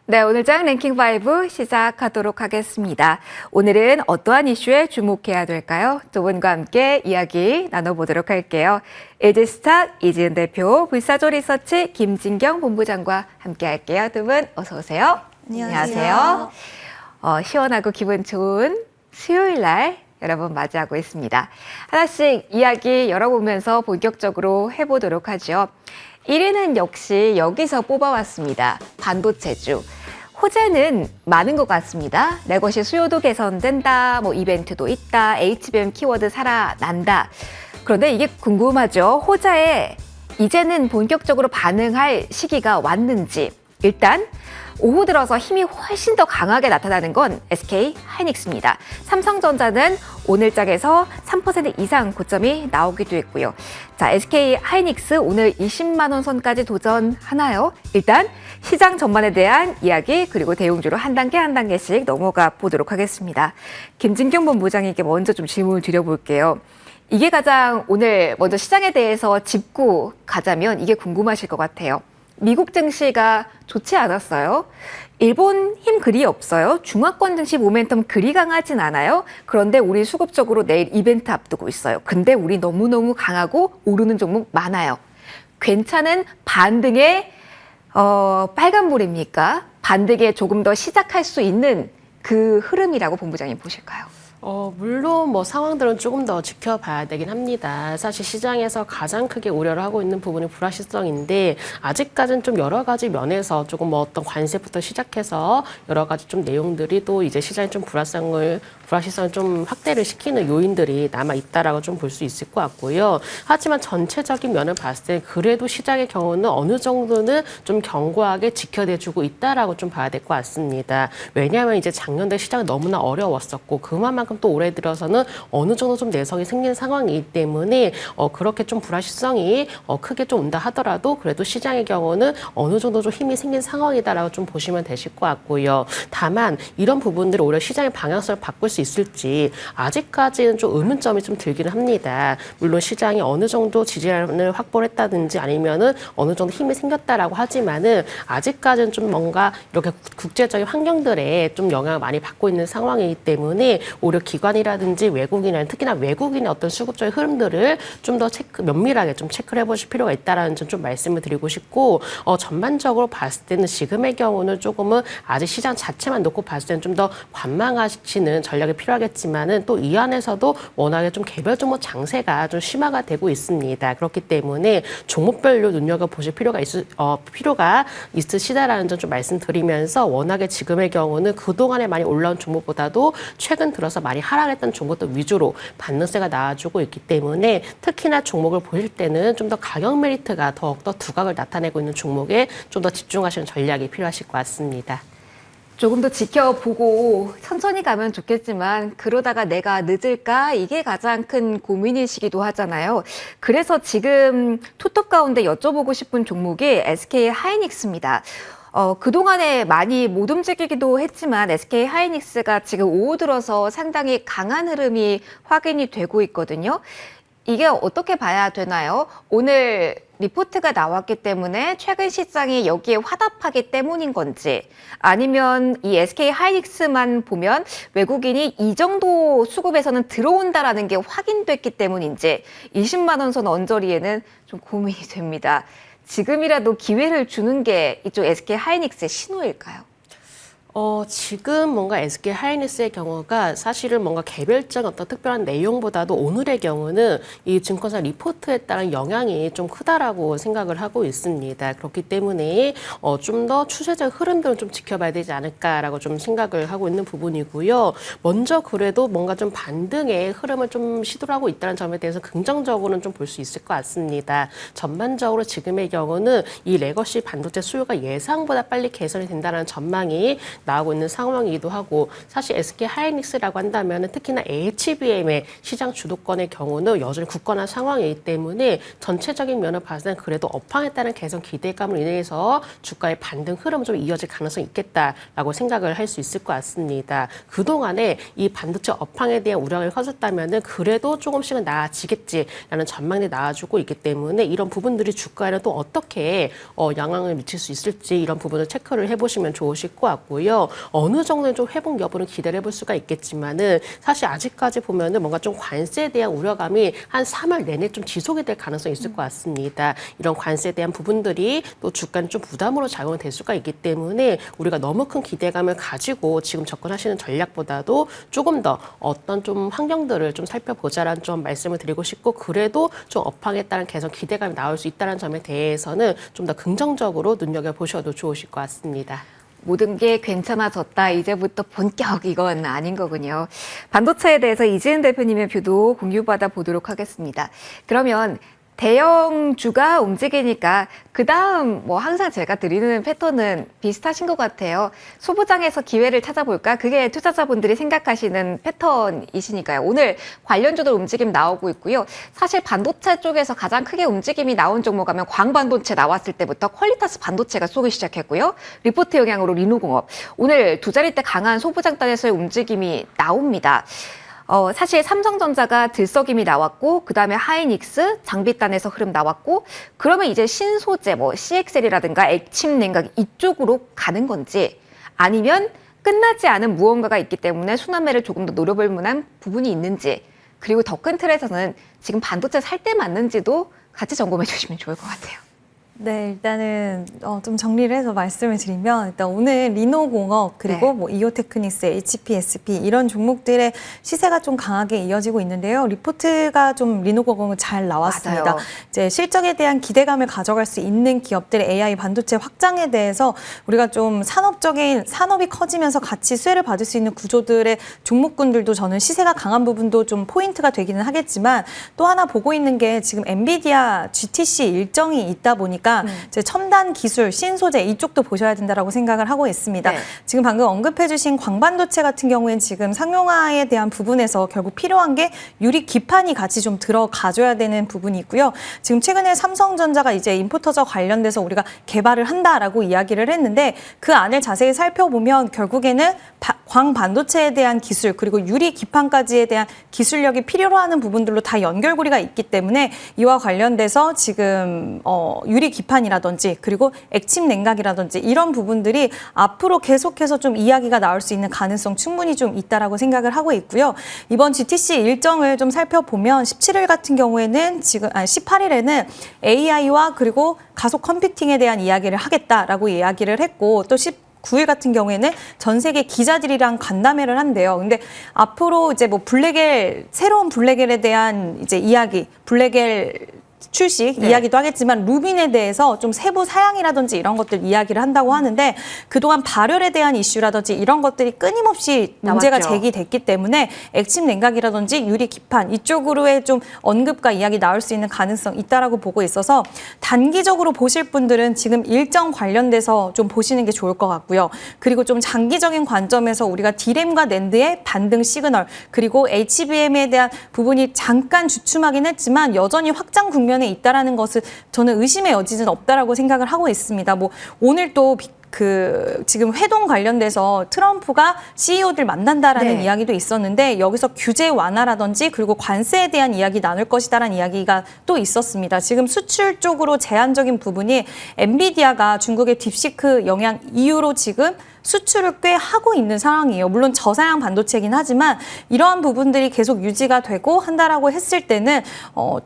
네, 오늘 장 랭킹 5 시작하도록 하겠습니다. 오늘은 어떠한 이슈에 주목해야 될까요? 두 분과 함께 이야기 나눠보도록 할게요. 에즈스탁 이지은 대표, 불사조 리서치 김진경 본부장과 함께 할게요. 두 분 어서 오세요. 안녕하세요. 시원하고 기분 좋은 수요일 날 여러분 맞이하고 있습니다. 하나씩 이야기 열어보면서 본격적으로 해보도록 하죠. 1위는 역시 여기서 뽑아왔습니다. 반도체주. 호재는 많은 것 같습니다. 내 것이 수요도 개선된다, 이벤트도 있다, HBM 키워드 살아난다. 그런데 이게 궁금하죠. 호재에 이제는 본격적으로 반응할 시기가 왔는지. 일단 오후 들어서 힘이 훨씬 더 강하게 나타나는 건 SK 하이닉스입니다. 삼성전자는 오늘 장에서 3% 이상 고점이 나오기도 했고요. 자, SK 하이닉스 오늘 20만 원 선까지 도전하나요? 일단 시장 전반에 대한 이야기 그리고 대응주로 한 단계씩 넘어가 보도록 하겠습니다. 김진경 본부장에게 먼저 좀 질문을 드려볼게요. 이게 가장 오늘 먼저 시장에 대해서 짚고 가자면 이게 궁금하실 것 같아요. 미국 증시가 좋지 않았어요. 일본 힘 그리 없어요. 중화권 증시 모멘텀 그리 강하진 않아요. 그런데 우리 수급적으로 내일 이벤트 앞두고 있어요. 근데 우리 너무너무 강하고 오르는 종목 많아요. 괜찮은 반등의 빨간불입니까? 반등에 조금 더 시작할 수 있는 그 흐름이라고 본부장님 보실까요? 물론 상황들은 조금 더 지켜봐야 되긴 합니다. 사실 시장에서 가장 크게 우려를 하고 있는 부분이 불확실성인데 아직까지는 좀 여러 가지 면에서 조금 어떤 관세부터 시작해서 여러 가지 좀 내용들이 또 이제 시장에 좀 불확실성을 좀 확대를 시키는 요인들이 남아 있다라고 좀 볼 수 있을 것 같고요. 하지만 전체적인 면을 봤을 때 그래도 시장의 경우는 어느 정도는 좀 견고하게 지켜내주고 있다라고 좀 봐야 될 것 같습니다. 왜냐하면 이제 작년에 시장이 너무나 어려웠었고 그만큼 또 올해 들어서는 어느 정도 좀 내성이 생긴 상황이기 때문에 그렇게 좀 불확실성이 크게 좀 온다 하더라도 그래도 시장의 경우는 어느 정도 좀 힘이 생긴 상황이다라고 좀 보시면 되실 것 같고요. 다만 이런 부분들이 오히려 시장의 방향성을 바꿀 수 있을지 아직까지는 좀 의문점이 좀 들기는 합니다. 물론 시장이 어느 정도 지지를 확보를 했다든지 아니면은 어느 정도 힘이 생겼다라고 하지만은 아직까지는 좀 뭔가 이렇게 국제적인 환경들에 좀 영향을 많이 받고 있는 상황이기 때문에 오히려 기관이라든지 외국인이나 특히나 외국인의 어떤 수급적인 흐름들을 좀 더 면밀하게 좀 체크를 해보실 필요가 있다라는 점 좀 말씀을 드리고 싶고 전반적으로 봤을 때는 지금의 경우는 조금은 아직 시장 자체만 놓고 봤을 때는 좀 더 관망하시는 전략이 필요하겠지만은 또 이 안에서도 워낙에 좀 개별 종목 장세가 좀 심화가 되고 있습니다. 그렇기 때문에 종목별로 눈여겨보실 필요가 있으시다라는 점 좀 말씀드리면서 워낙에 지금의 경우는 그동안에 많이 올라온 종목보다도 최근 들어서 많이 하락했던 종목들 위주로 반등세가 나와주고 있기 때문에 특히나 종목을 보실 때는 좀 더 가격 메리트가 더욱더 두각을 나타내고 있는 종목에 좀 더 집중하시는 전략이 필요하실 것 같습니다. 조금 더 지켜보고 천천히 가면 좋겠지만 그러다가 내가 늦을까? 이게 가장 큰 고민이시기도 하잖아요. 그래서 지금 투톱 가운데 여쭤보고 싶은 종목이 SK 하이닉스입니다. 그동안에 많이 못 움직이기도 했지만 SK 하이닉스가 지금 오후 들어서 상당히 강한 흐름이 확인이 되고 있거든요. 이게 어떻게 봐야 되나요? 오늘 리포트가 나왔기 때문에 최근 시장이 여기에 화답하기 때문인 건지 아니면 이 SK 하이닉스만 보면 외국인이 이 정도 수급에서는 들어온다라는 게 확인됐기 때문인지 20만 원 선 언저리에는 좀 고민이 됩니다. 지금이라도 기회를 주는 게 이쪽 SK 하이닉스의 신호일까요? 지금 뭔가 SK 하이닉스의 경우가 사실은 뭔가 개별적 어떤 특별한 내용보다도 오늘의 경우는 이 증권사 리포트에 따른 영향이 좀 크다라고 생각을 하고 있습니다. 그렇기 때문에 좀 더 추세적 흐름들을 좀 지켜봐야 되지 않을까라고 좀 생각을 하고 있는 부분이고요. 먼저 그래도 뭔가 좀 반등의 흐름을 좀 시도를 하고 있다는 점에 대해서 긍정적으로는 좀 볼 수 있을 것 같습니다. 전반적으로 지금의 경우는 이 레거시 반도체 수요가 예상보다 빨리 개선이 된다는 전망이 나오고 있는 상황이기도 하고 사실 SK 하이닉스라고 한다면 특히나 HBM의 시장 주도권의 경우는 여전히 굳건한 상황이기 때문에 전체적인 면을 봤을 때 그래도 업황에 따른 개선 기대감으로 인해서 주가의 반등 흐름은 좀 이어질 가능성이 있겠다라고 생각을 할 수 있을 것 같습니다. 그동안에 이 반도체 업황에 대한 우려가 커졌다면은 그래도 조금씩은 나아지겠지라는 전망이 나와주고 있기 때문에 이런 부분들이 주가에는 또 어떻게 영향을 미칠 수 있을지 이런 부분을 체크를 해보시면 좋으실 것 같고요. 어느 정도의 좀 회복 여부는 기대를 해볼 수가 있겠지만은 사실 아직까지 보면은 뭔가 좀 관세에 대한 우려감이 한 3월 내내 좀 지속이 될 가능성이 있을 것 같습니다. 이런 관세에 대한 부분들이 또 주가는 좀 부담으로 작용될 수가 있기 때문에 우리가 너무 큰 기대감을 가지고 지금 접근하시는 전략보다도 조금 더 어떤 좀 환경들을 좀 살펴보자라는 좀 말씀을 드리고 싶고 그래도 좀 업황에 따른 개선 기대감이 나올 수 있다는 점에 대해서는 좀 더 긍정적으로 눈여겨보셔도 좋으실 것 같습니다. 모든 게 괜찮아졌다. 이제부터 본격 이건 아닌 거군요. 반도체에 대해서 이지은 대표님의 뷰도 공유받아 보도록 하겠습니다. 그러면 대형주가 움직이니까 그 다음 뭐 항상 제가 드리는 패턴은 비슷하신 것 같아요. 소부장에서 기회를 찾아볼까? 그게 투자자분들이 생각하시는 패턴이시니까요. 오늘 관련주들 움직임 나오고 있고요. 사실 반도체 쪽에서 가장 크게 움직임이 나온 종목 하면 광반도체 나왔을 때부터 퀄리타스 반도체가 쏘기 시작했고요. 리포트 영향으로 리노공업. 오늘 두 자릿대 강한 소부장단에서의 움직임이 나옵니다. 사실 삼성전자가 들썩임이 나왔고 그다음에 하이닉스, 장비단에서 흐름 나왔고 그러면 이제 신소재 뭐 CXL이라든가 액침냉각 이쪽으로 가는 건지 아니면 끝나지 않은 무언가가 있기 때문에 순환매를 조금 더 노려볼 만한 부분이 있는지 그리고 더 큰 틀에서는 지금 반도체 살 때 맞는지도 같이 점검해 주시면 좋을 것 같아요. 네, 일단은 좀 정리를 해서 말씀을 드리면 일단 오늘 리노공업 그리고 네. 뭐 이오테크닉스, HPSP 이런 종목들의 시세가 좀 강하게 이어지고 있는데요. 리포트가 좀 리노공업은 잘 나왔습니다. 맞아요. 이제 실적에 대한 기대감을 가져갈 수 있는 기업들의 AI 반도체 확장에 대해서 우리가 좀 산업이 커지면서 같이 수혜를 받을 수 있는 구조들의 종목군들도 저는 시세가 강한 부분도 좀 포인트가 되기는 하겠지만 또 하나 보고 있는 게 지금 엔비디아 GTC 일정이 있다 보니까 이제 첨단 기술, 신소재 이쪽도 보셔야 된다라고 생각을 하고 있습니다. 네. 지금 방금 언급해주신 광반도체 같은 경우에는 지금 상용화에 대한 부분에서 결국 필요한 게 유리 기판이 같이 좀 들어가줘야 되는 부분이 있고요. 지금 최근에 삼성전자가 이제 임포터저 관련돼서 우리가 개발을 한다라고 이야기를 했는데 그 안을 자세히 살펴보면 결국에는 광반도체에 대한 기술 그리고 유리 기판까지에 대한 기술력이 필요로 하는 부분들로 다 연결고리가 있기 때문에 이와 관련돼서 지금 유리 기판이라든지 그리고 액침 냉각이라든지 이런 부분들이 앞으로 계속해서 좀 이야기가 나올 수 있는 가능성 충분히 좀 있다라고 생각을 하고 있고요. 이번 GTC 일정을 좀 살펴보면 17일 같은 경우에는 18일에는 AI와 그리고 가속 컴퓨팅에 대한 이야기를 하겠다라고 이야기를 했고 또 9일 같은 경우에는 전 세계 기자들이랑 간담회를 한대요. 근데 앞으로 이제 뭐 새로운 블랙엘에 대한 이제 이야기, 블랙엘 출식 네. 이야기도 하겠지만 루빈에 대해서 좀 세부 사양이라든지 이런 것들 이야기를 한다고 하는데 그동안 발열에 대한 이슈라든지 이런 것들이 끊임없이 문제가 나왔죠. 제기됐기 때문에 액침 냉각이라든지 유리 기판 이쪽으로의 좀 언급과 이야기 나올 수 있는 가능성 있다라고 보고 있어서 단기적으로 보실 분들은 지금 일정 관련돼서 좀 보시는 게 좋을 것 같고요. 그리고 좀 장기적인 관점에서 우리가 D램과 낸드의 반등 시그널 그리고 HBM에 대한 부분이 잠깐 주춤하긴 했지만 여전히 확장 국면에 있다라는 것을 저는 의심의 여지는 없다라고 생각을 하고 있습니다. 뭐 오늘 또 지금 회동 관련돼서 트럼프가 CEO들 만난다라는 네. 이야기도 있었는데 여기서 규제 완화라든지 그리고 관세에 대한 이야기 나눌 것이다라는 이야기가 또 있었습니다. 지금 수출 쪽으로 제한적인 부분이 엔비디아가 중국의 딥시크 영향 이후로 지금 수출을 꽤 하고 있는 상황이에요. 물론 저사양 반도체이긴 하지만 이러한 부분들이 계속 유지가 되고 한다라고 했을 때는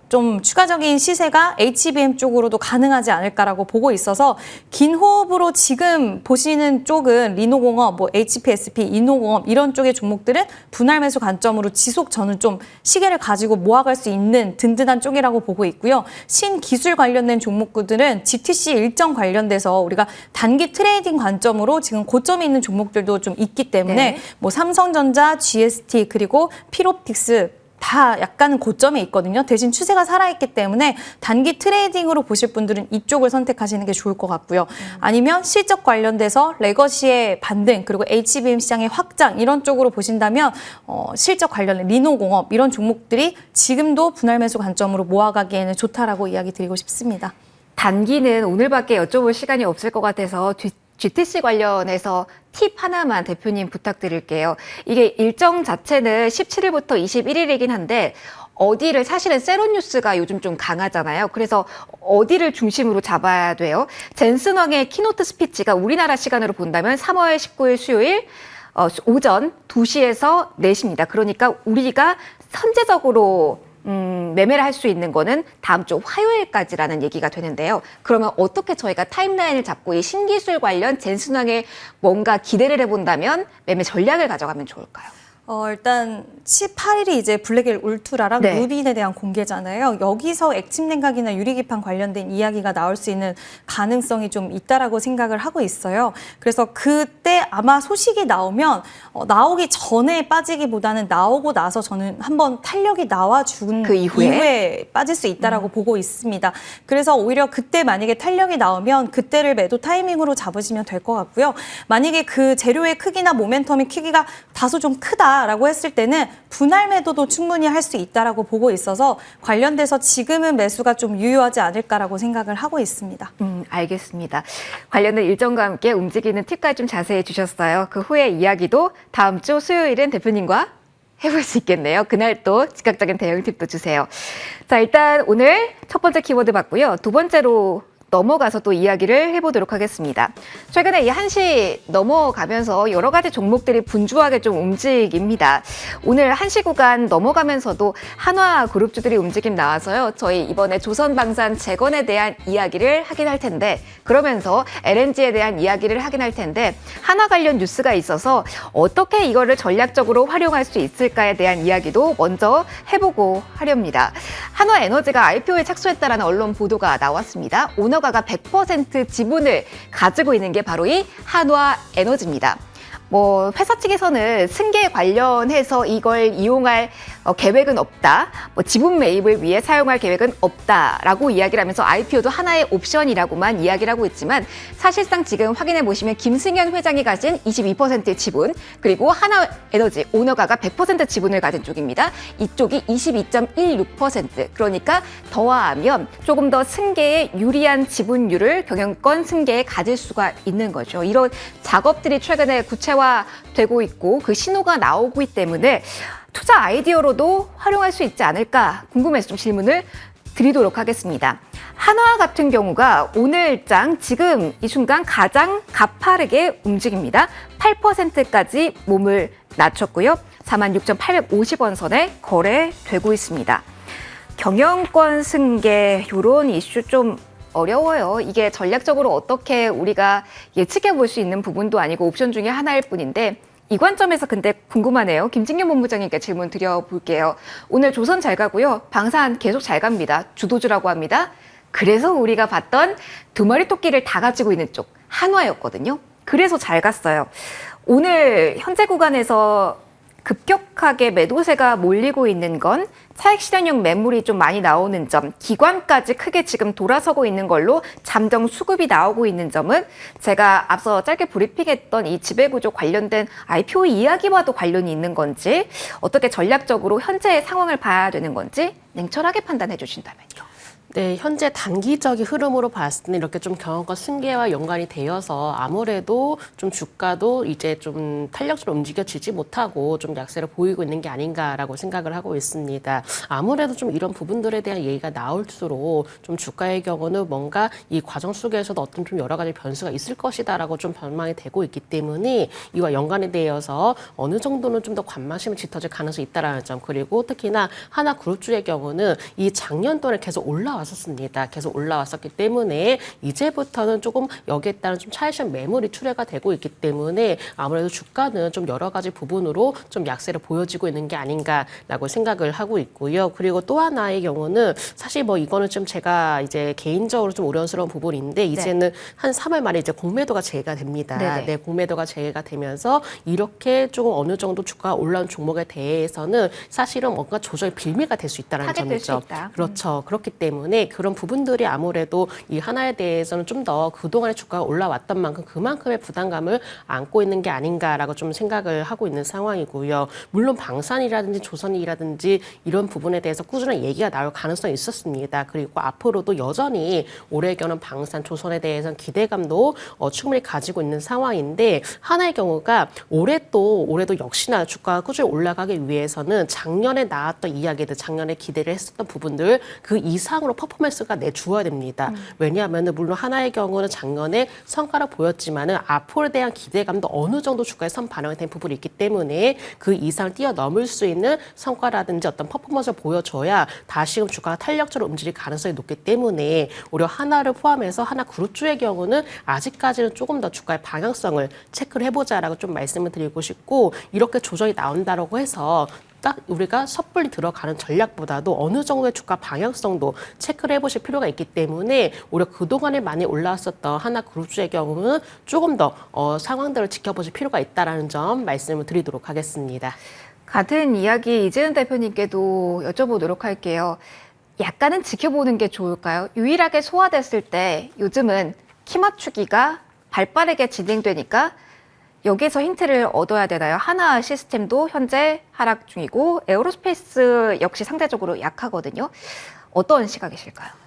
좀 추가적인 시세가 HBM 쪽으로도 가능하지 않을까라고 보고 있어서 긴 호흡으로 지금 보시는 쪽은 리노공업, 뭐 HPSP, 이노공업 이런 쪽의 종목들은 분할 매수 관점으로 지속 저는 좀 시계를 가지고 모아갈 수 있는 든든한 쪽이라고 보고 있고요. 신기술 관련된 종목들은 GTC 일정 관련돼서 우리가 단기 트레이딩 관점으로 지금 고점이 있는 종목들도 좀 있기 때문에 네. 뭐 삼성전자, GST 그리고 필옵틱스 다 약간 고점에 있거든요. 대신 추세가 살아있기 때문에 단기 트레이딩으로 보실 분들은 이쪽을 선택하시는 게 좋을 것 같고요. 아니면 실적 관련돼서 레거시의 반등 그리고 HBM 시장의 확장 이런 쪽으로 보신다면 실적 관련 리노공업 이런 종목들이 지금도 분할 매수 관점으로 모아가기에는 좋다라고 이야기 드리고 싶습니다. 단기는 오늘밖에 여쭤볼 시간이 없을 것 같아서 GTC 관련해서 팁 하나만 대표님 부탁드릴게요. 이게 일정 자체는 17일부터 21일이긴 한데 어디를 사실은 세론뉴스가 요즘 좀 강하잖아요. 그래서 어디를 중심으로 잡아야 돼요. 젠슨 황의 키노트 스피치가 우리나라 시간으로 본다면 3월 19일 수요일 오전 2시에서 4시입니다. 그러니까 우리가 선제적으로 매매를 할 수 있는 거는 다음 주 화요일까지라는 얘기가 되는데요. 그러면 어떻게 저희가 타임라인을 잡고 이 신기술 관련 젠슨왕에 뭔가 기대를 해본다면 매매 전략을 가져가면 좋을까요? 일단 18일이 이제 블랙일 울트라랑 네. 루빈에 대한 공개잖아요. 여기서 액침 냉각이나 유리기판 관련된 이야기가 나올 수 있는 가능성이 좀 있다라고 생각을 하고 있어요. 그래서 그때 아마 소식이 나오면 나오기 전에 빠지기보다는 나오고 나서 저는 한번 탄력이 나와준 그 이후에? 빠질 수 있다라고 보고 있습니다. 그래서 오히려 그때 만약에 탄력이 나오면 그때를 매도 타이밍으로 잡으시면 될 것 같고요. 만약에 그 재료의 크기나 모멘텀의 크기가 다소 좀 크다라고 했을 때는 분할 매도도 충분히 할 수 있다라고 보고 있어서 관련돼서 지금은 매수가 좀 유효하지 않을까라고 생각을 하고 있습니다. 알겠습니다. 관련된 일정과 함께 움직이는 팁까지 좀 자세히 주셨어요. 그 후에 이야기도 다음 주 수요일은 대표님과 해볼 수 있겠네요. 그날 또 즉각적인 대응 팁도 주세요. 자, 일단 오늘 첫 번째 키워드 봤고요. 두 번째로 넘어가서 또 이야기를 해보도록 하겠습니다. 최근에 이 1시 넘어가면서 여러 가지 종목들이 분주하게 좀 움직입니다. 오늘 1시 구간 넘어가면서도 한화그룹주들이 움직임 나와서요. 저희 이번에 조선방산 재건에 대한 이야기를 하긴 할 텐데 그러면서 LNG에 대한 이야기를 하긴 할 텐데 한화 관련 뉴스가 있어서 어떻게 이거를 전략적으로 활용할 수 있을까에 대한 이야기도 먼저 해보고 하렵니다. 한화에너지가 IPO에 착수했다라는 언론 보도가 나왔습니다. 오너가가 100% 지분을 가지고 있는 게 바로 이 한화에너지입니다. 뭐 회사 측에서는 승계 관련해서 이걸 이용할 계획은 없다. 뭐 지분 매입을 위해 사용할 계획은 없다라고 이야기를 하면서 IPO도 하나의 옵션이라고만 이야기를 하고 있지만 사실상 지금 확인해 보시면 김승현 회장이 가진 22%의 지분 그리고 한화에너지 오너가가 100% 지분을 가진 쪽입니다. 이쪽이 22.16% 그러니까 더하면 조금 더 승계에 유리한 지분율을 경영권 승계에 가질 수가 있는 거죠. 이런 작업들이 최근에 구체화되고 있고 그 신호가 나오고 있기 때문에 투자 아이디어로도 활용할 수 있지 않을까 궁금해서 좀 질문을 드리도록 하겠습니다. 한화 같은 경우가 오늘장 지금 이 순간 가장 가파르게 움직입니다. 8%까지 몸을 낮췄고요. 46,850원 선에 거래되고 있습니다. 경영권 승계 이런 이슈 좀 어려워요. 이게 전략적으로 어떻게 우리가 예측해 볼 수 있는 부분도 아니고 옵션 중에 하나일 뿐인데 이 관점에서 근데 궁금하네요. 김진경 본부장님께 질문 드려볼게요. 오늘 조선 잘 가고요. 방산 계속 잘 갑니다. 주도주라고 합니다. 그래서 우리가 봤던 두 마리 토끼를 다 가지고 있는 쪽 한화였거든요. 그래서 잘 갔어요. 오늘 현재 구간에서 급격하게 매도세가 몰리고 있는 건 차익 실현용 매물이 좀 많이 나오는 점, 기관까지 크게 지금 돌아서고 있는 걸로 잠정 수급이 나오고 있는 점은 제가 앞서 짧게 브리핑했던 이 지배구조 관련된 IPO 이야기와도 관련이 있는 건지 어떻게 전략적으로 현재의 상황을 봐야 되는 건지 냉철하게 판단해 주신다면요. 네, 현재 단기적인 흐름으로 봤을 때는 이렇게 좀 경영권 승계와 연관이 되어서 아무래도 좀 주가도 이제 좀 탄력적으로 움직여지지 못하고 좀 약세를 보이고 있는 게 아닌가라고 생각을 하고 있습니다. 아무래도 좀 이런 부분들에 대한 얘기가 나올수록 좀 주가의 경우는 뭔가 이 과정 속에서도 어떤 좀 여러 가지 변수가 있을 것이다라고 좀 전망이 되고 있기 때문에 이와 연관에 대해서 어느 정도는 좀 더 관망심이 짙어질 가능성이 있다라는 점 그리고 특히나 하나그룹주의 경우는 이 작년 동안에 계속 올라왔 올라왔었습니다. 계속 올라왔었기 때문에 이제부터는 조금 여기에 따른 좀 차익션 매물이 출회가 되고 있기 때문에 아무래도 주가는 좀 여러 가지 부분으로 좀 약세를 보여지고 있는 게 아닌가라고 생각을 하고 있고요. 그리고 또 하나의 경우는 사실 뭐 이거는 좀 제가 이제 개인적으로 좀 우려스러운 부분인데 이제는 한 3월 말에 이제 공매도가 재개가 됩니다. 네네. 네, 공매도가 재개가 되면서 이렇게 조금 어느 정도 주가가 올라온 종목에 대해서는 사실은 뭔가 조정의 빌미가 될 수 있다는 타겟될 수 점이죠. 있다. 그렇죠. 그렇기 때문에 그런 부분들이 아무래도 이 하나에 대해서는 좀 더 그동안의 주가가 올라왔던 만큼 그만큼의 부담감을 안고 있는 게 아닌가라고 좀 생각을 하고 있는 상황이고요. 물론 방산이라든지 조선이라든지 이런 부분에 대해서 꾸준한 얘기가 나올 가능성이 있었습니다. 그리고 앞으로도 여전히 올해경은 방산, 조선에 대해서는 기대감도 충분히 가지고 있는 상황인데 하나의 경우가 올해도 역시나 주가가 꾸준히 올라가기 위해서는 작년에 나왔던 이야기들, 작년에 기대를 했었던 부분들 그 이상으로 퍼포먼스가 내주어야 됩니다. 왜냐하면 물론 하나의 경우는 작년에 성과를 보였지만은 앞으로에 대한 기대감도 어느 정도 주가에 선반영이 된 부분이 있기 때문에 그 이상을 뛰어넘을 수 있는 성과라든지 어떤 퍼포먼스를 보여줘야 다시금 주가가 탄력적으로 움직일 가능성이 높기 때문에 오히려 하나를 포함해서 하나 그룹주의 경우는 아직까지는 조금 더 주가의 방향성을 체크를 해보자라고 좀 말씀을 드리고 싶고 이렇게 조정이 나온다고 해서 딱 우리가 섣불리 들어가는 전략보다도 어느 정도의 주가 방향성도 체크를 해보실 필요가 있기 때문에 오히려 그동안에 많이 올라왔었던 하나 그룹주의 경우는 조금 더 상황들을 지켜보실 필요가 있다는 점 말씀을 드리도록 하겠습니다. 같은 이야기 이재은 대표님께도 여쭤보도록 할게요. 약간은 지켜보는 게 좋을까요? 유일하게 소화됐을 때 요즘은 키 맞추기가 발빠르게 진행되니까 여기에서 힌트를 얻어야 되나요? 하나 시스템도 현재 하락 중이고 에어로스페이스 역시 상대적으로 약하거든요. 어떤 시각이실까요?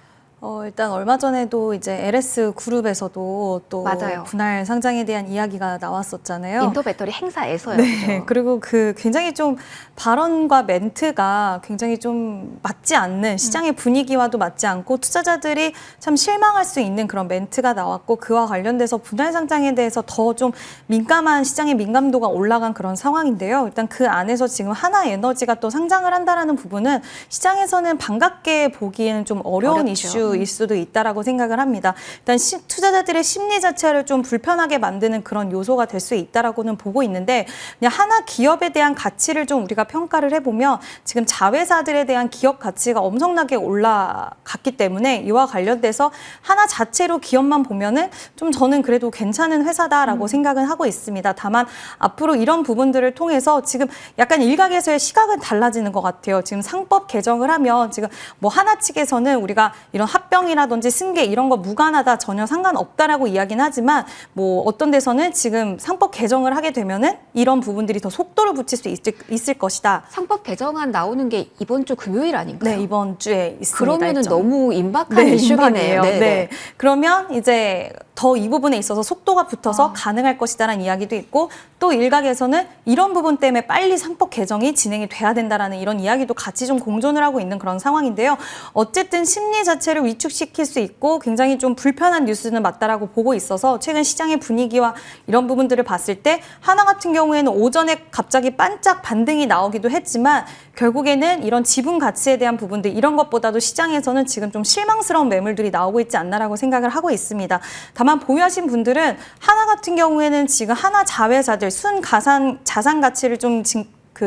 일단 얼마 전에도 이제 LS 그룹에서도 또 맞아요. 분할 상장에 대한 이야기가 나왔었잖아요. 인터 배터리 행사에서요. 네, 그죠? 그리고 그 굉장히 좀 발언과 멘트가 굉장히 좀 맞지 않는 시장의 분위기와도 맞지 않고 투자자들이 참 실망할 수 있는 그런 멘트가 나왔고 그와 관련돼서 분할 상장에 대해서 더 좀 민감한 시장의 민감도가 올라간 그런 상황인데요. 일단 그 안에서 지금 하나에너지가 또 상장을 한다라는 부분은 시장에서는 반갑게 보기에는 좀 어려운 어렵죠. 이슈일 수도 있다라고 생각을 합니다. 일단 투자자들의 심리 자체를 좀 불편하게 만드는 그런 요소가 될 수 있다라고는 보고 있는데 그냥 하나 기업에 대한 가치를 좀 우리가 평가를 해보면 지금 자회사들에 대한 기업 가치가 엄청나게 올라갔기 때문에 이와 관련돼서 하나 자체로 기업만 보면은 좀 저는 그래도 괜찮은 회사다라고 생각은 하고 있습니다. 다만 앞으로 이런 부분들을 통해서 지금 약간 일각에서의 시각은 달라지는 것 같아요. 지금 상법 개정을 하면 지금 뭐 하나 측에서는 우리가 이런 합병이라든지 승계 이런 거 무관하다 전혀 상관없다라고 이야기는 하지만 뭐 어떤 데서는 지금 상법 개정을 하게 되면은 이런 부분들이 더 속도를 붙일 수 있을 것이다. 상법 개정안 나오는 게 이번 주 금요일 아닌가요? 네, 이번 주에 있습니다. 그러면은 일정. 너무 임박한 네, 이슈겠네요. 임박이에요. 네. 그러면 이제 더 이 부분에 있어서 속도가 붙어서 가능할 것이다라는 이야기도 있고 또 일각에서는 이런 부분 때문에 빨리 상법 개정이 진행이 돼야 된다라는 이런 이야기도 같이 좀 공존을 하고 있는 그런 상황인데요. 어쨌든 심리 자체를 위축시킬 수 있고 굉장히 좀 불편한 뉴스는 맞다라고 보고 있어서 최근 시장의 분위기와 이런 부분들을 봤을 때 하나 같은 경우에는 오전에 갑자기 반짝 반등이 나오기도 했지만 결국에는 이런 지분 가치에 대한 부분들 이런 것보다도 시장에서는 지금 좀 실망스러운 매물들이 나오고 있지 않나라고 생각을 하고 있습니다. 다만 보유하신 분들은 하나 같은 경우에는 지금 하나 자회사들 순가산 자산 가치를 좀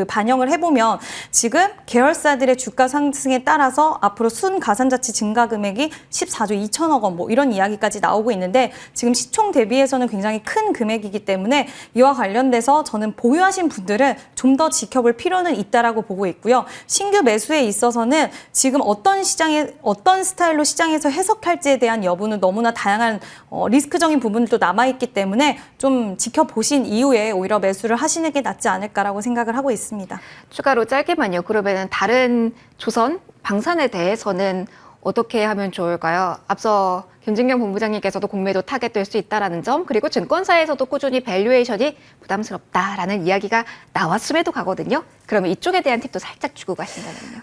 반영을 해보면 지금 계열사들의 주가 상승에 따라서 앞으로 순가산자치 증가 금액이 14조 2천억 원 뭐 이런 이야기까지 나오고 있는데 지금 시총 대비해서는 굉장히 큰 금액이기 때문에 이와 관련돼서 저는 보유하신 분들은 좀 더 지켜볼 필요는 있다라고 보고 있고요. 신규 매수에 있어서는 지금 어떤 스타일로 시장에서 해석할지에 대한 여부는 너무나 다양한 리스크적인 부분도 남아있기 때문에 좀 지켜보신 이후에 오히려 매수를 하시는 게 낫지 않을까라고 생각을 하고 있습니다. 추가로 짧게만요. 그러면 다른 조선 방산에 대해서는 어떻게 하면 좋을까요? 앞서 김진경 본부장님께서도 공매도 타겟될 수 있다라는 점, 그리고 증권사에서도 꾸준히 밸류에이션이 부담스럽다라는 이야기가 나왔음에도 가거든요. 그러면 이쪽에 대한 팁도 살짝 주고 가신다면요.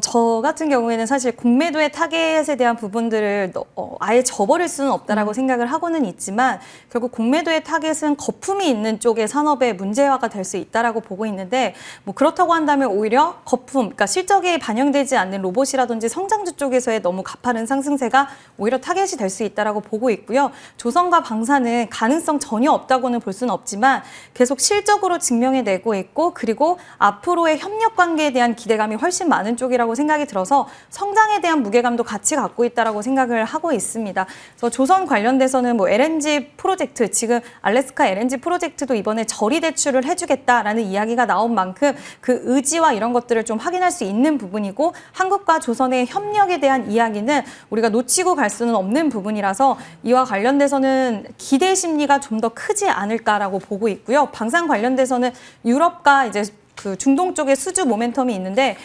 저 같은 경우에는 사실 공매도의 타겟에 대한 부분들을 아예 저버릴 수는 없다라고 생각을 하고는 있지만 결국 공매도의 타겟은 거품이 있는 쪽의 산업의 문제화가 될 수 있다라고 보고 있는데 뭐 그렇다고 한다면 오히려 거품, 그러니까 실적에 반영되지 않는 로봇이라든지 성장주 쪽에서의 너무 가파른 상승세가 오히려 타겟이 될 수 있다라고 보고 있고요. 조선과 방산은 가능성 전혀 없다고는 볼 수는 없지만 계속 실적으로 증명해내고 있고 그리고 앞으로의 협력 관계에 대한 기대감이 훨씬 많은 쪽이라고 생각이 들어서 성장에 대한 무게감도 같이 갖고 있다라고 생각을 하고 있습니다. 그래서 조선 관련돼서는 뭐 LNG 프로젝트, 지금 알래스카 LNG 프로젝트도 이번에 저리 대출을 해주겠다라는 이야기가 나온 만큼 그 의지와 이런 것들을 좀 확인할 수 있는 부분이고 한국과 조선의 협력에 대한 이야기는 우리가 놓치고 갈 수는 없는 부분이라서 이와 관련돼서는 기대 심리가 좀 더 크지 않을까라고 보고 있고요. 방산 관련돼서는 유럽과 이제 그 중동 쪽에 수주 모멘텀이 있는데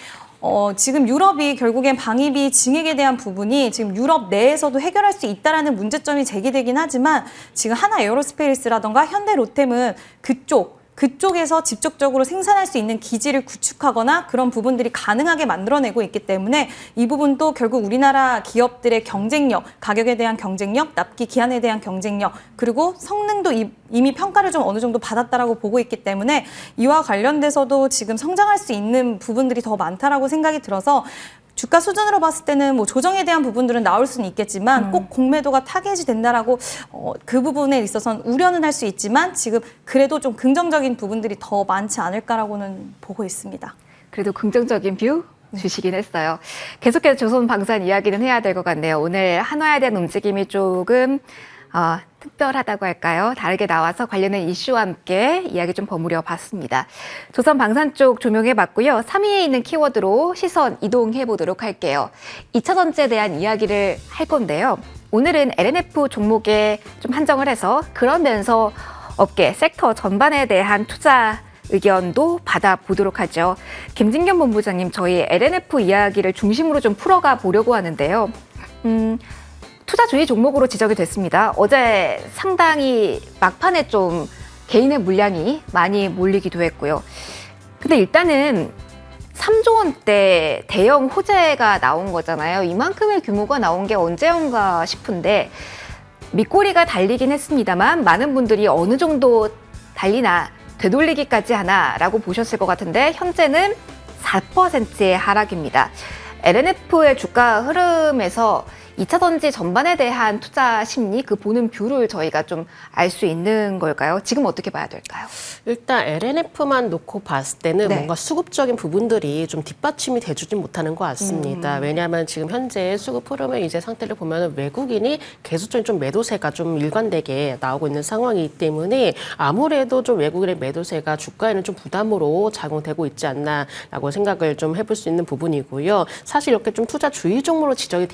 지금 유럽이 결국엔 방위비 증액에 대한 부분이 지금 유럽 내에서도 해결할 수 있다라는 문제점이 제기되긴 하지만 지금 하나 에어로스페이스라던가 현대 로템은 그쪽에서 직접적으로 생산할 수 있는 기지를 구축하거나 그런 부분들이 가능하게 만들어내고 있기 때문에 이 부분도 결국 우리나라 기업들의 경쟁력, 가격에 대한 경쟁력, 납기 기한에 대한 경쟁력, 그리고 성능도 이미 평가를 좀 어느 정도 받았다라고 보고 있기 때문에 이와 관련돼서도 지금 성장할 수 있는 부분들이 더 많다라고 생각이 들어서 주가 수준으로 봤을 때는 뭐 조정에 대한 부분들은 나올 수는 있겠지만 꼭 공매도가 타겟이 된다라고 그 부분에 있어서는 우려는 할 수 있지만 지금 그래도 좀 긍정적인 부분들이 더 많지 않을까라고는 보고 있습니다. 그래도 긍정적인 뷰 주시긴 했어요. 계속해서 조선 방산 이야기는 해야 될 것 같네요. 오늘 한화에 대한 움직임이 조금 특별하다고 할까요? 다르게 나와서 관련된 이슈와 함께 이야기 좀 버무려 봤습니다. 조선 방산 쪽 조명해 봤고요. 3위에 있는 키워드로 시선 이동해 보도록 할게요. 2차 전지에 대한 이야기를 할 건데요. 오늘은 LNF 종목에 좀 한정을 해서 그러면서 업계, 섹터 전반에 대한 투자 의견도 받아보도록 하죠. 김진겸 본부장님, 저희 LNF 이야기를 중심으로 좀 풀어가 보려고 하는데요. 투자주의 종목으로 지적이 됐습니다. 어제 상당히 막판에 좀 개인의 물량이 많이 몰리기도 했고요. 근데 일단은 3조 원대 대형 호재가 나온 거잖아요. 이만큼의 규모가 나온 게 언제인가 싶은데 밑꼬리가 달리긴 했습니다만 많은 분들이 어느 정도 달리나 되돌리기까지 하나라고 보셨을 것 같은데 현재는 4%의 하락입니다. LNF의 주가 흐름에서 2차 전지 전반에 대한 투자 심리, 그 보는 뷰를 저희가 좀 알 수 있는 걸까요? 지금 어떻게 봐야 될까요? 일단 LNF만 놓고 봤을 때는 네. 뭔가 수급적인 부분들이 좀 뒷받침이 돼주진 못하는 것 같습니다. 왜냐하면 지금 현재 수급 흐름의 이제 상태를 보면 외국인이 계속적인 좀 매도세가 좀 일관되게 나오고 있는 상황이기 때문에 아무래도 좀 외국인의 매도세가 주가에는 좀 부담으로 작용되고 있지 않나라고 생각을 좀 해볼 수 있는 부분이고요. 사실 이렇게 좀 투자 주의 종목으로 지적이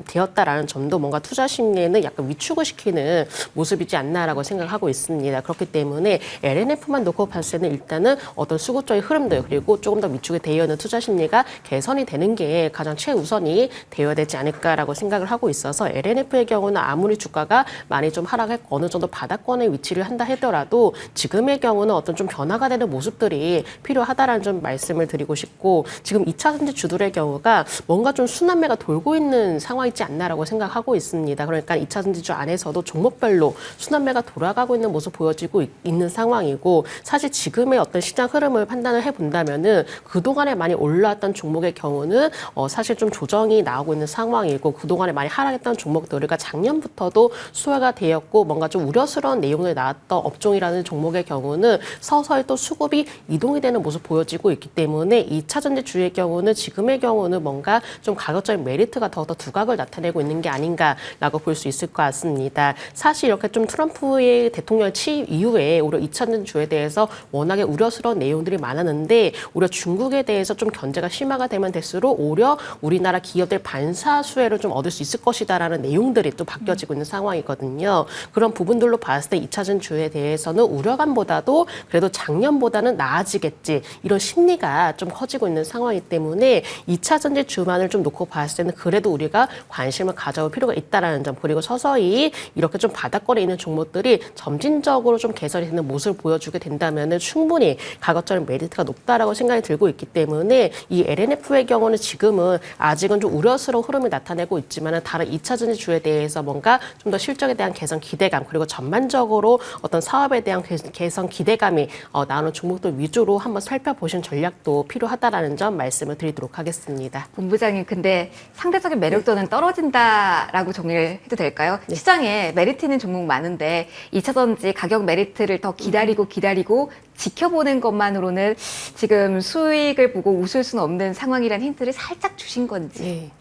되었다라는 점도 뭔가 투자 심리에는 약간 위축을 시키는 모습이지 않나라고 생각하고 있습니다. 그렇기 때문에 LNF만 놓고 봤을 때는 일단은 어떤 수급적인 흐름들 그리고 조금 더 위축이 되어 있는 투자 심리가 개선이 되는 게 가장 최우선이 되어야 되지 않을까라고 생각을 하고 있어서 LNF의 경우는 아무리 주가가 많이 좀 하락했고 어느 정도 바닥권에 위치를 한다 하더라도 지금의 경우는 어떤 좀 변화가 되는 모습들이 필요하다라는 좀 말씀을 드리고 싶고 지금 2차 전지 주들의 경우가 뭔가 좀 순환매가 돌고 있는 상황이지 않나라고 생각하고 있습니다. 그러니까 2차 전지주 안에서도 종목별로 순환매가 돌아가고 있는 모습 보여지고 있는 상황이고 사실 지금의 어떤 시장 흐름을 판단을 해본다면은 그동안에 많이 올라왔던 종목의 경우는 사실 좀 조정이 나오고 있는 상황이고 그동안에 많이 하락했던 종목들이 작년부터도 수혜가 되었고 뭔가 좀 우려스러운 내용을 나왔던 업종이라는 종목의 경우는 서서히 또 수급이 이동이 되는 모습 보여지고 있기 때문에 2차 전지주의 경우는 지금의 경우는 뭔가 좀 가격적인 메리트가 더욱더 두각을 나타내고 있는 게 아닌가라고 볼 수 있을 것 같습니다. 사실 이렇게 좀 트럼프의 대통령 취임 이후에 오히려 2차 전지주에 대해서 워낙에 우려스러운 내용들이 많았는데 오히려 중국에 대해서 좀 견제가 심화가 되면 될수록 오히려 우리나라 기업들 반사 수혜를 좀 얻을 수 있을 것이다라는 내용들이 또 바뀌어지고 있는 상황이거든요. 그런 부분들로 봤을 때 2차 전지주에 대해서는 우려감보다도 그래도 작년보다는 나아지겠지 이런 심리가 좀 커지고 있는 상황이기 때문에 2차 전지주만을 좀 놓고 봤을 때는 그래도 우리가 관심을 가져올 필요가 있다라는 점, 그리고 서서히 이렇게 좀 바닥권에 있는 종목들이 점진적으로 좀 개선이 되는 모습을 보여주게 된다면은 충분히 가격적인 메리트가 높다라고 생각이 들고 있기 때문에 이 LNF의 경우는 지금은 아직은 좀 우려스러운 흐름이 나타내고 있지만은 다른 2차 전지주에 대해서 뭔가 좀 더 실적에 대한 개선 기대감, 그리고 전반적으로 어떤 사업에 대한 개선 기대감이 나오는 종목들 위주로 한번 살펴보신 전략도 필요하다라는 점 말씀을 드리도록 하겠습니다. 본부장님, 근데 상대적인 매력도는 떨어진다라고 정리를 해도 될까요? 시장에 메리트 있는 종목 많은데 2차 전지 가격 메리트를 더 기다리고 지켜보는 것만으로는 지금 수익을 보고 웃을 수는 없는 상황이라는 힌트를 살짝 주신 건지. 네.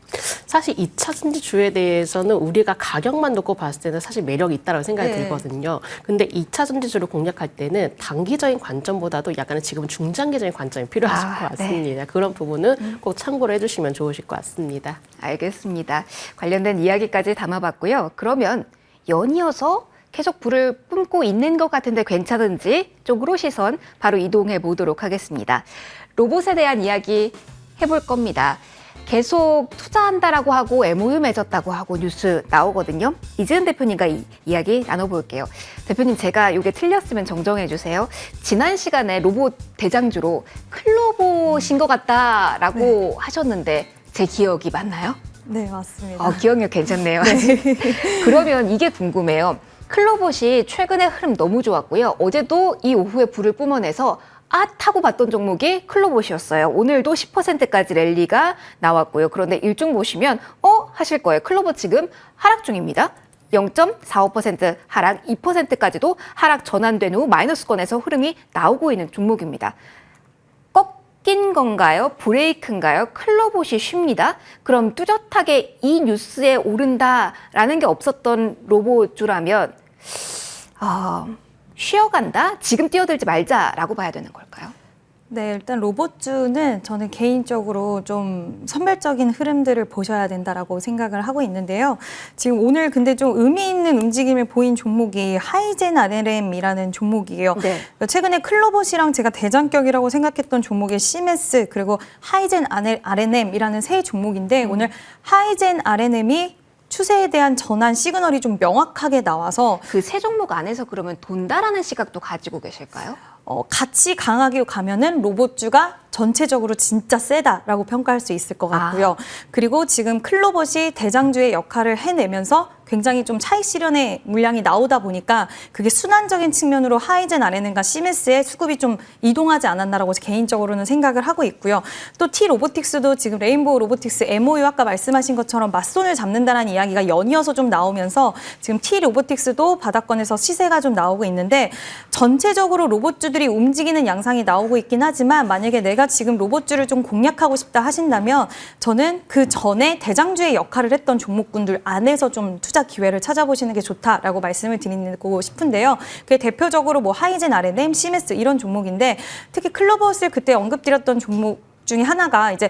사실 2차 전지주에 대해서는 우리가 가격만 놓고 봤을 때는 사실 매력이 있다고 생각이 들거든요. 근데 2차 전지주를 공략할 때는 단기적인 관점보다도 약간은 지금 중장기적인 관점이 필요하실 것 같습니다. 그런 부분은 꼭 참고를 해주시면 좋으실 것 같습니다. 알겠습니다. 관련된 이야기까지 담아봤고요. 그러면 연이어서 계속 불을 뿜고 있는 것 같은데 괜찮은지 쪽으로 시선 바로 이동해 보도록 하겠습니다. 로봇에 대한 이야기 해볼 겁니다. 계속 투자한다라고 하고 MOU 맺었다고 하고 뉴스 나오거든요. 이지은 대표님과 이야기 나눠볼게요. 대표님, 제가 이게 틀렸으면 정정해 주세요. 지난 시간에 로봇 대장주로 클로봇인 것 같다라고 하셨는데 제 기억이 맞나요? 네, 맞습니다. 기억력 괜찮네요. 그러면 이게 궁금해요. 클로봇이 최근에 흐름 너무 좋았고요. 어제도 이 오후에 불을 뿜어내서 타고 봤던 종목이 클로봇이었어요. 오늘도 10%까지 랠리가 나왔고요. 그런데 일중 보시면 하실 거예요. 클로봇 지금 하락 중입니다. 0.45% 하락, 2%까지도 하락 전환된 후 마이너스권에서 흐름이 나오고 있는 종목입니다. 꺾인 건가요? 브레이크인가요? 클로봇이 쉽니다. 그럼 뚜렷하게 이 뉴스에 오른다라는 게 없었던 로봇주라면 쉬어간다? 지금 뛰어들지 말자라고 봐야 되는 걸까요? 네, 일단 로봇주는 저는 개인적으로 좀 선별적인 흐름들을 보셔야 된다라고 생각을 하고 있는데요. 지금 오늘 근데 좀 의미 있는 움직임을 보인 종목이 하이젠 RNM이라는 종목이에요. 네. 최근에 클로봇이랑 제가 대장격이라고 생각했던 종목이 시메스 그리고 하이젠 RNM이라는 세 종목인데 오늘 하이젠 RNM이 추세에 대한 전환 시그널이 좀 명확하게 나와서 그 세 종목 안에서 그러면 돈다라는 시각도 가지고 계실까요? 같이 강하게 가면은 로봇주가 전체적으로 진짜 세다라고 평가할 수 있을 것 같고요. 그리고 지금 클로봇이 대장주의 역할을 해내면서 굉장히 좀 차익 실현의 물량이 나오다 보니까 그게 순환적인 측면으로 하이젠 RNM과 시메스의 수급이 좀 이동하지 않았나라고 개인적으로는 생각을 하고 있고요. 또 T 로보틱스도 지금 레인보우 로보틱스 MOU 아까 말씀하신 것처럼 맞손을 잡는다는 이야기가 연이어서 좀 나오면서 지금 T 로보틱스도 바닥권에서 시세가 좀 나오고 있는데 전체적으로 로봇주들이 움직이는 양상이 나오고 있긴 하지만 만약에 내가 지금 로봇주를 좀 공략하고 싶다 하신다면 저는 그 전에 대장주의 역할을 했던 종목군들 안에서 좀 투자 기회를 찾아보시는 게 좋다라고 말씀을 드리고 싶은데요. 그게 대표적으로 뭐 하이젠 RNM, 시메스 이런 종목인데 특히 클로봇을 그때 언급드렸던 종목 중에 하나가 이제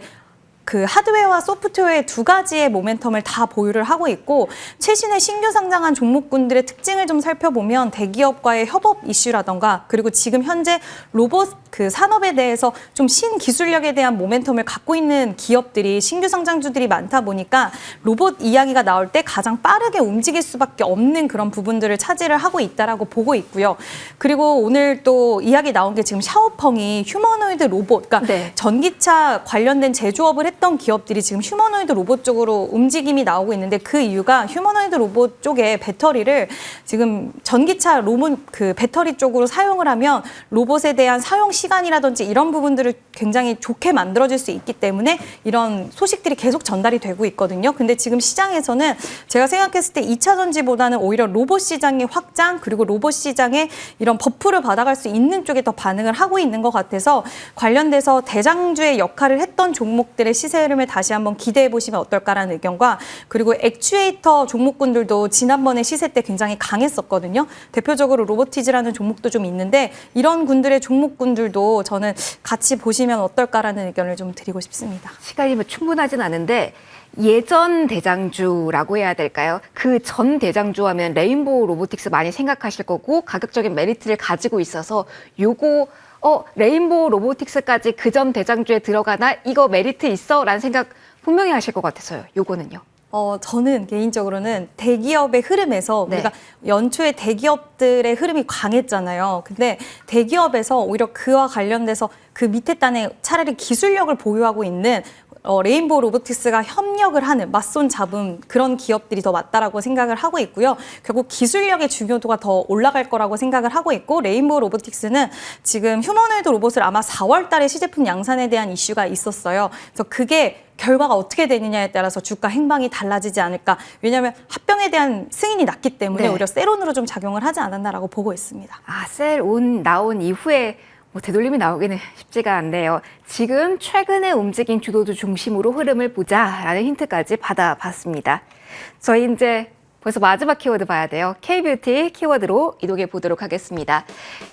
그 하드웨어와 소프트웨어의 두 가지의 모멘텀을 다 보유를 하고 있고 최신의 신규 상장한 종목군들의 특징을 좀 살펴보면 대기업과의 협업 이슈라던가 그리고 지금 현재 로봇 그 산업에 대해서 좀 신기술력에 대한 모멘텀을 갖고 있는 기업들이 신규 상장주들이 많다 보니까 로봇 이야기가 나올 때 가장 빠르게 움직일 수밖에 없는 그런 부분들을 차지를 하고 있다라고 보고 있고요. 그리고 오늘 또 이야기 나온 게 지금 샤오펑이 휴머노이드 로봇, 그러니까 전기차 관련된 제조업을 했던 기업들이 지금 휴머노이드 로봇 쪽으로 움직임이 나오고 있는데 그 이유가 휴머노이드 로봇 쪽에 배터리를 지금 전기차 그 배터리 쪽으로 사용을 하면 로봇에 대한 사용 시간이라든지 이런 부분들을 굉장히 좋게 만들어질 수 있기 때문에 이런 소식들이 계속 전달이 되고 있거든요. 근데 지금 시장에서는 제가 생각했을 때 2차 전지보다는 오히려 로봇 시장의 확장 그리고 로봇 시장에 이런 버프를 받아갈 수 있는 쪽에 더 반응을 하고 있는 것 같아서 관련돼서 대장주의 역할을 했던 종목들의 시세 흐름을 다시 한번 기대해 보시면 어떨까라는 의견과 그리고 액추에이터 종목군들도 지난번에 시세 때 굉장히 강했었거든요. 대표적으로 로보티즈라는 종목도 좀 있는데 이런 군들의 종목군들도 저는 같이 보시면 어떨까라는 의견을 좀 드리고 싶습니다. 시간이 뭐 충분하진 않은데 예전 대장주라고 해야 될까요? 그 전 대장주 하면 레인보우 로보틱스 많이 생각하실 거고 가격적인 메리트를 가지고 있어서 요거 레인보우 로보틱스까지 그 전 대장주에 들어가나 이거 메리트 있어? 라는 생각 분명히 하실 것 같아서요. 요거는요. 저는 개인적으로는 대기업의 흐름에서 네. 우리가 연초에 대기업들의 흐름이 강했잖아요. 근데 대기업에서 오히려 그와 관련돼서 그 밑에 단에 차라리 기술력을 보유하고 있는 레인보우 로보틱스가 협력을 하는 맞손 잡은 그런 기업들이 더 맞다라고 생각을 하고 있고요. 결국 기술력의 중요도가 더 올라갈 거라고 생각을 하고 있고 레인보우 로보틱스는 지금 휴머노이드 로봇을 아마 4월 달에 시제품 양산에 대한 이슈가 있었어요. 그래서 그게 결과가 어떻게 되느냐에 따라서 주가 행방이 달라지지 않을까. 왜냐하면 합병에 대한 승인이 났기 때문에 네. 오히려 세론으로 좀 작용을 하지 않았나라고 보고 있습니다. 셀온 나온 이후에 뭐 되돌림이 나오기는 쉽지가 않네요. 지금 최근에 움직인 주도주 중심으로 흐름을 보자라는 힌트까지 받아봤습니다. 저희 이제 벌써 마지막 키워드 봐야 돼요. K뷰티 키워드로 이동해 보도록 하겠습니다.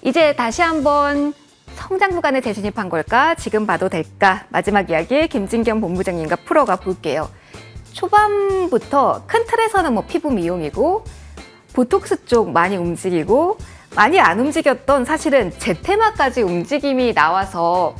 이제 다시 한번 성장 구간에 재진입한 걸까? 지금 봐도 될까? 마지막 이야기 김진경 본부장님과 풀어가 볼게요. 초반부터 큰 틀에서는 뭐 피부 미용이고 보톡스 쪽 많이 움직이고 많이 안 움직였던 사실은 제테마까지 움직임이 나와서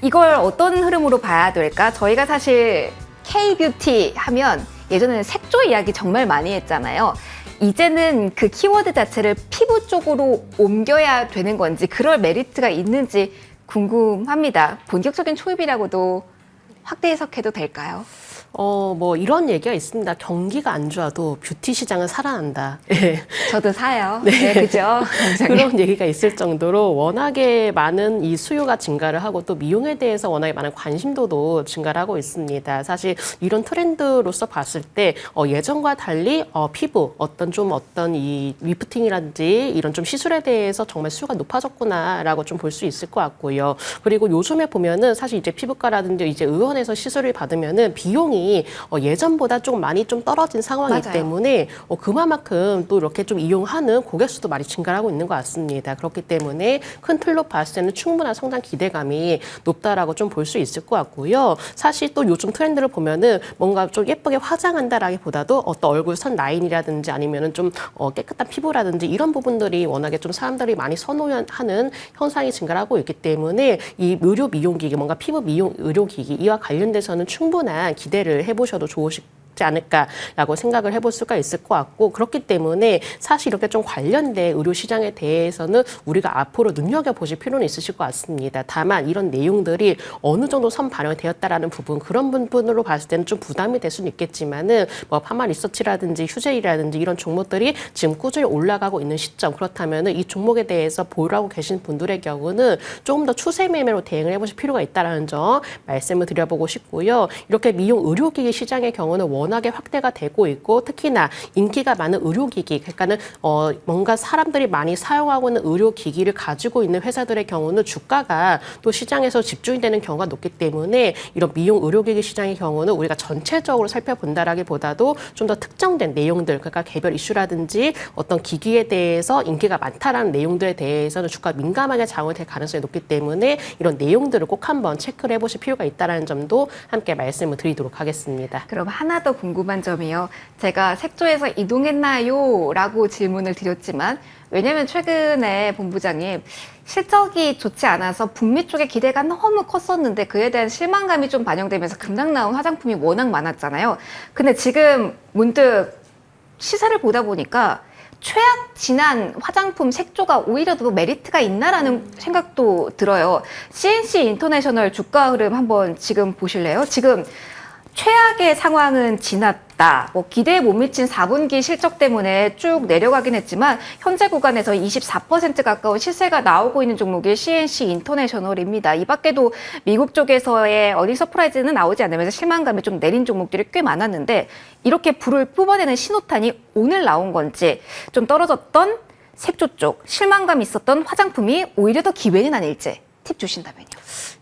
이걸 어떤 흐름으로 봐야 될까? 저희가 사실 K뷰티 하면 예전에는 색조 이야기 정말 많이 했잖아요. 이제는 그 키워드 자체를 피부 쪽으로 옮겨야 되는 건지 그럴 메리트가 있는지 궁금합니다. 본격적인 초입이라고도 확대 해석해도 될까요? 뭐 이런 얘기가 있습니다. 경기가 안 좋아도 뷰티 시장은 살아난다. 예. 저도 사요. 네, 그죠? 그런 얘기가 있을 정도로 워낙에 많은 이 수요가 증가를 하고 또 미용에 대해서 워낙에 많은 관심도도 증가를 하고 있습니다. 사실 이런 트렌드로서 봤을 때 예전과 달리 피부 어떤 이 리프팅이라든지 이런 좀 시술에 대해서 정말 수요가 높아졌구나라고 좀 볼 수 있을 것 같고요. 그리고 요즘에 보면은 사실 이제 피부과라든지 이제 의원에서 시술을 받으면은 비용이 예전보다 조금 많이 좀 떨어진 상황이기 맞아요. 때문에 그만큼 또 이렇게 좀 이용하는 고객 수도 많이 증가하고 있는 것 같습니다. 그렇기 때문에 큰 틀로 봤을 때는 충분한 성장 기대감이 높다라고 좀 볼 수 있을 것 같고요. 사실 또 요즘 트렌드를 보면은 뭔가 좀 예쁘게 화장한다라기보다도 어떤 얼굴 선 라인이라든지 아니면은 좀 깨끗한 피부라든지 이런 부분들이 워낙에 좀 사람들이 많이 선호하는 현상이 증가하고 있기 때문에 이 의료 미용기기, 뭔가 피부 미용 의료기기 이와 관련돼서는 충분한 기대를 해보셔도 좋으실 않을까라고 생각을 해볼 수가 있을 것 같고 그렇기 때문에 사실 이렇게 좀 관련된 의료 시장에 대해서는 우리가 앞으로 눈여겨보실 필요는 있으실 것 같습니다. 다만 이런 내용들이 어느 정도 선 반영이 되었다라는 부분 그런 부분으로 봤을 때는 좀 부담이 될 수는 있겠지만은 뭐 파마 리서치라든지 휴재이라든지 이런 종목들이 지금 꾸준히 올라가고 있는 시점 그렇다면은 이 종목에 대해서 보유하고 계신 분들의 경우는 조금 더 추세 매매로 대응을 해보실 필요가 있다라는 점 말씀을 드려보고 싶고요. 이렇게 미용 의료기기 시장의 경우는 워낙에 확대가 되고 있고 특히나 인기가 많은 의료기기 그러니까는 뭔가 사람들이 많이 사용하고 있는 의료기기를 가지고 있는 회사들의 경우는 주가가 또 시장에서 집중이 되는 경우가 높기 때문에 이런 미용 의료기기 시장의 경우는 우리가 전체적으로 살펴본다라기보다도 좀 더 특정된 내용들 그러니까 개별 이슈라든지 어떤 기기에 대해서 인기가 많다라는 내용들에 대해서는 주가 민감하게 작용될 가능성이 높기 때문에 이런 내용들을 꼭 한번 체크를 해보실 필요가 있다는 점도 함께 말씀을 드리도록 하겠습니다. 그럼 하나 더 궁금한 점이요. 제가 색조에서 이동했나요? 라고 질문을 드렸지만 왜냐면 최근에 본부장님 실적이 좋지 않아서 북미 쪽의 기대가 너무 컸었는데 그에 대한 실망감이 좀 반영되면서 급락 나온 화장품이 워낙 많았잖아요. 근데 지금 문득 시세를 보다 보니까 최악 진한 화장품 색조가 오히려 더 메리트가 있나라는 생각도 들어요. CNC 인터내셔널 주가 흐름 한번 지금 보실래요? 지금 최악의 상황은 지났다. 뭐 기대에 못 미친 4분기 실적 때문에 쭉 내려가긴 했지만 현재 구간에서 24% 가까운 시세가 나오고 있는 종목이 CNC 인터내셔널입니다. 이 밖에도 미국 쪽에서의 어닝 서프라이즈는 나오지 않으면서 실망감이 좀 내린 종목들이 꽤 많았는데 이렇게 불을 뿜어내는 신호탄이 오늘 나온 건지 좀 떨어졌던 색조 쪽 실망감이 있었던 화장품이 오히려 더 기회는 아닐지 팁 주신다면요.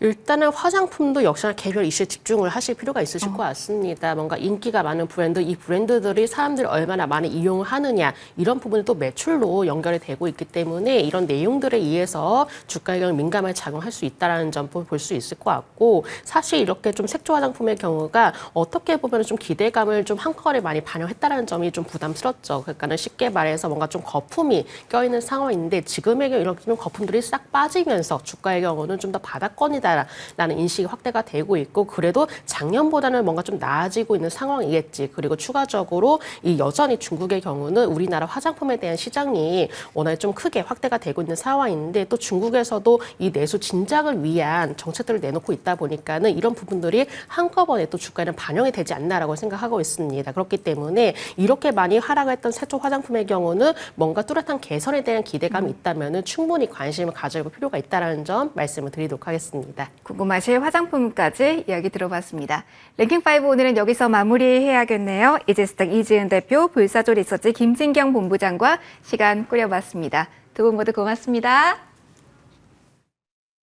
일단은 화장품도 역시나 개별 이슈에 집중을 하실 필요가 있으실 것 같습니다. 뭔가 인기가 많은 브랜드, 이 브랜드들이 사람들이 얼마나 많이 이용을 하느냐 이런 부분이 또 매출로 연결이 되고 있기 때문에 이런 내용들에 의해서 주가에 민감하게 작용할 수 있다는 점 볼 수 있을 것 같고 사실 이렇게 좀 색조 화장품의 경우가 어떻게 보면 좀 기대감을 좀 한꺼번에 많이 반영했다는 점이 좀 부담스럽죠. 그러니까는 쉽게 말해서 뭔가 좀 거품이 껴있는 상황인데 지금의 경우 이렇게 좀 거품들이 싹 빠지면서 주가의 경우 경우는 좀 더 바닥권이다라는 인식이 확대가 되고 있고 그래도 작년보다는 뭔가 좀 나아지고 있는 상황이겠지. 그리고 추가적으로 이 여전히 중국의 경우는 우리나라 화장품에 대한 시장이 워낙에 좀 크게 확대가 되고 있는 상황인데 또 중국에서도 이 내수 진작을 위한 정책들을 내놓고 있다 보니까는 이런 부분들이 한꺼번에 또 주가에는 반영이 되지 않나라고 생각하고 있습니다. 그렇기 때문에 이렇게 많이 하락했던 세초 화장품의 경우는 뭔가 뚜렷한 개선에 대한 기대감이 있다면은 충분히 관심을 가져볼 필요가 있다라는 점 말씀을 드리도록 하겠습니다. 궁금하실 화장품까지 이야기 들어봤습니다. 랭킹5 오늘은 여기서 마무리해야겠네요. 이지스탁 이지은 대표, 불사조 리서치 김진경 본부장과 시간 꾸려봤습니다. 두 분 모두 고맙습니다.